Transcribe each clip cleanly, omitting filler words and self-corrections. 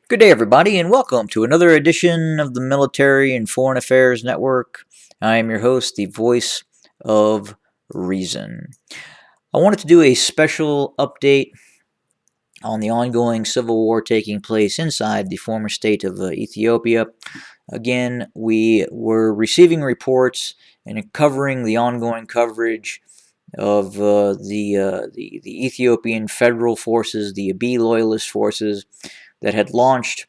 Good day, everybody, and welcome to another edition of the Military and Foreign Affairs Network. I am your host, the voice of reason. I wanted to do a special update on the ongoing civil war taking place inside the former state of Ethiopia. Again, we were receiving reports and covering the ongoing coverage of the Ethiopian federal forces, the Abiy loyalist forces that had launched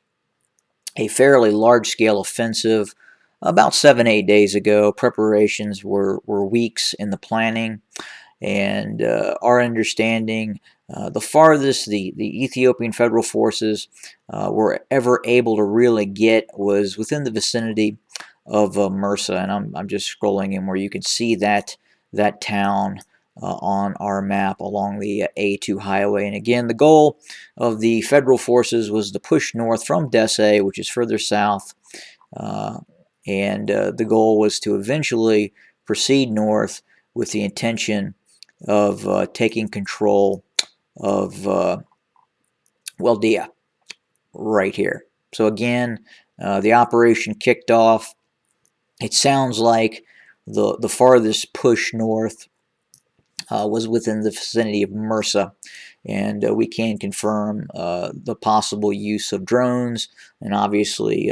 a fairly large-scale offensive about 7-8 days ago. Preparations were weeks in the planning, and our understanding, the farthest the Ethiopian federal forces were ever able to really get was within the vicinity of Mersa, and I'm just scrolling in where you can see that town on our map along the A2 highway. And again, the goal of the federal forces was to push north from Dese, which is further south, uh, and the goal was to eventually proceed north with the intention of taking control of Weldia right here. So again, the operation kicked off. It sounds like the farthest push north was within the vicinity of Mersa, and we can confirm the possible use of drones and obviously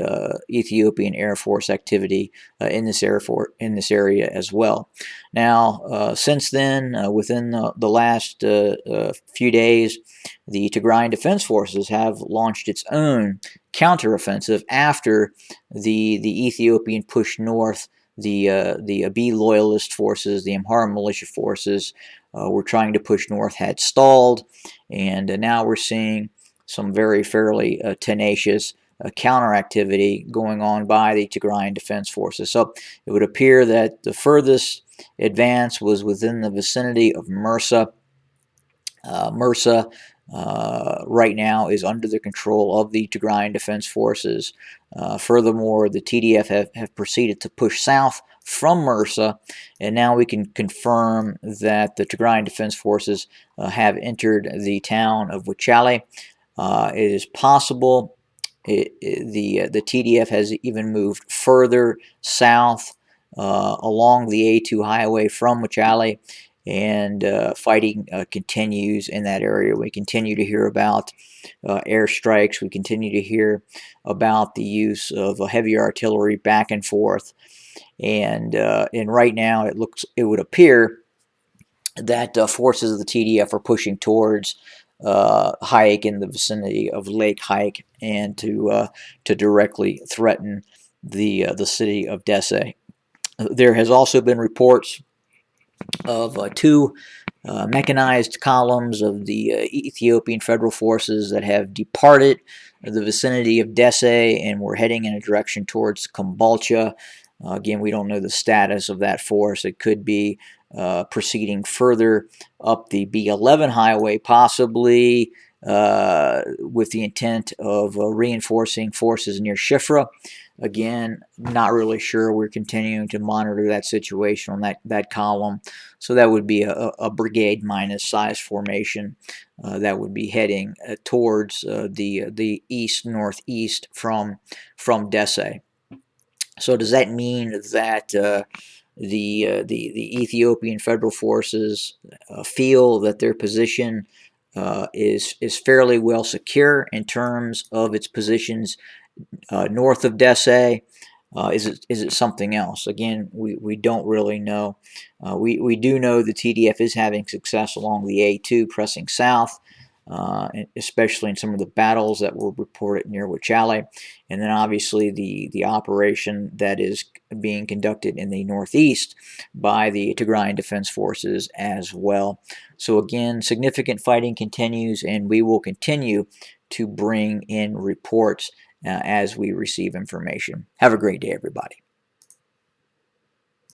Ethiopian Air Force activity in this area as well. Now, since then, within the last few days, the Tigrayan Defense Forces have launched its own counteroffensive after the Ethiopian push north. The Abiy loyalist forces, the Amhara militia forces, were trying to push north, had stalled, and now we're seeing some fairly tenacious counter activity going on by the Tigrayan Defense Forces. So it would appear that the furthest advance was within the vicinity of Mersa. Mersa right now is under the control of the Tigrayan Defense Forces. Furthermore, the TDF have proceeded to push south from Mersa, and now we can confirm that the Tigrayan Defense Forces have entered the town of Wuchale. It is possible the TDF has even moved further south along the A2 highway from Wuchale, and fighting continues in that area. We continue to hear about airstrikes. We continue to hear about the use of heavy artillery back and forth. And right now it would appear that forces of the TDF are pushing towards Hayek in the vicinity of Lake Hayek, and to directly threaten the city of Dese. There has also been reports of two mechanized columns of the Ethiopian Federal Forces that have departed the vicinity of Dese and were heading in a direction towards Kombolcha. Again, we don't know the status of that force. It could be proceeding further up the B11 highway, possibly with the intent of reinforcing forces near Shifra. Again, not really sure. We're continuing to monitor that situation on that column. So that would be a brigade minus size formation that would be heading towards the east northeast from Dese. So does that mean that the Ethiopian Federal Forces feel that their position is fairly well secure in terms of its positions north of Dese? Is it something else? Again, we don't really know. We do know the TDF is having success along the A2, pressing south, especially in some of the battles that were reported near Wuchale, and then obviously the operation that is being conducted in the northeast by the Tigrayan Defense Forces as well. So again, significant fighting continues, and we will continue to bring in reports as we receive information. Have a great day, everybody.